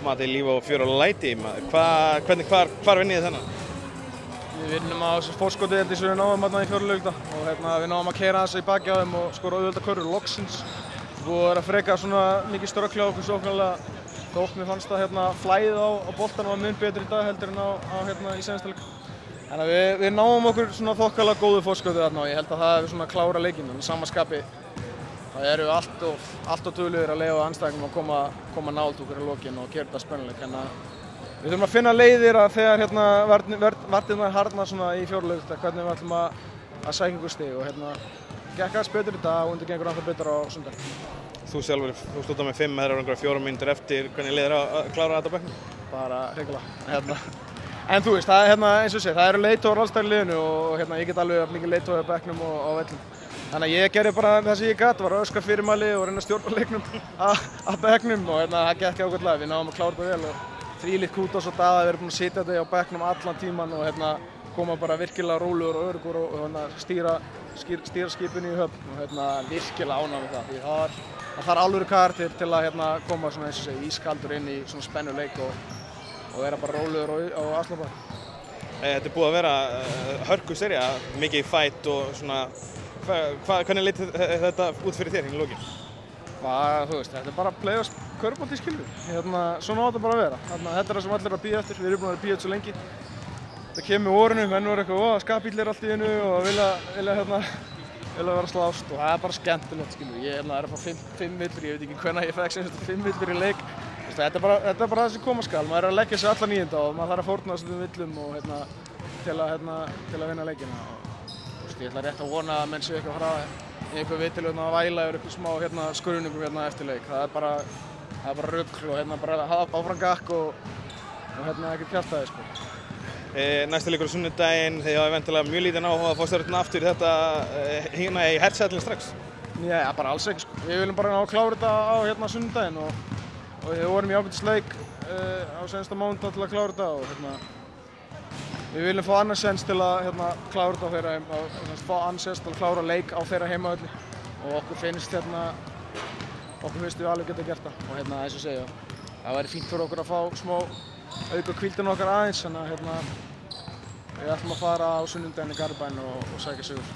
toppmati, líf og fjör og læti. Hvar vinnið þið þennan? Við vinnum á fórskotið eins og við náðum í fjórleikta og við náðum að keyra aðeins í baki á þeim og skora auðvelda körfur loksins. Búið að vera frekar svona mikið ströggl hjá okkur sóknarlega. Þótt mér fannst að flæðið á boltanum var mun betri í dag heldur en í seinasta leik. Þannig að við náum okkur svona þokkalega góðu fórskotið þarna og ég held að það hefur svona klára leikinn. En sama skapi það eru allt of duglegir að leyfa andstæðingnum að koma nálægt okkur í lokin og gera þetta spennuleik. Við þurfum að finna leiðir að þegar varnirnar harðna svona í fjórleikta hvernig við ætlum að sækja einhver stig og gekk aðeins betur í dag og undir gengur ennþá betur á sunnudag. Þú sjálfur, þú stúdar með 5, það eru einhverjar 4 mínútur eftir, hvernig leiðir að klára þetta á bekknum? Bara hrikalega. En þú veist, það eins og sé, það eru leiðtogar alls staðar í liðinu og ég get alveg mikið leiðtogar á bekknum og á vellum. Þannig að ég gerði bara það sem ég gat, var að öskra fyrirmæli og reyna að stjórna leiknum að bekknum og það gekk ágætlega, við náðum að klára þetta vel og þvílíkt Kútos og Daða, við erum búin að sitja þetta á bekknum allan tíman og koma bara virkilega rólegur og öruggur og stýra skipinu í höfn og virkilega ánægður með það. Því það þarf alvöru karakter til að koma svona eins og segja ískaldur inn í svona spennuleik og vera bara rólegur og afslappað. Þetta er búið að vera hörku serja, mikið fætt og svona, hvernig leit þetta út fyrir þér í lokin? Þú veist, þetta er bara play-offs körfubolti skilur. Svona á þetta bara að vera. Þetta er það sem allir eru að bíða eftir, við erum búin að bíða þetta svo lengi. Þetta kemur með vorinu, menn voru eitthvað skapillir allt í einu og vilja vera að slást og það er bara skemmtilegt skilur. Ég er að fá 5 villur, ég veit ekki hvenær ég fekk 5 villur í leik. Þetta er bara það sem koma skal, maður er að leggja sig alla 9. og maður þarf að fórna þessum villum og til að vinna leikina. Ég ætla rétt að vona að menn séu eitthvað frá einhver vitil að væla yfir eitthvað smá skruningum eftir leik. Það er bara rugl og bara áfram gakk og ekkert kjaftaði sko. Næsta leikur á sunnudaginn, þið hafa eventulega mjög lítinn áhuga að fá stjórnina aftur í þetta í hertsætlinn strax? Já, bara alls ekki sko. Við viljum bara ná að klára þetta á sunnudaginn og við vorum í ágætisleik á seinasta mánudag til að klára þetta og við viljum fá annars sens til að klára þetta á þeirra til að klára leik á þeirra heimavelli og okkur finnst við alveg geta gert það og eins og segja, það væri fínt fyrir okkur að fá smá auka hvíldina okkar aðeins þannig að við ætlum að fara á sunnudaginn í Garðabæinn og sækja sigur.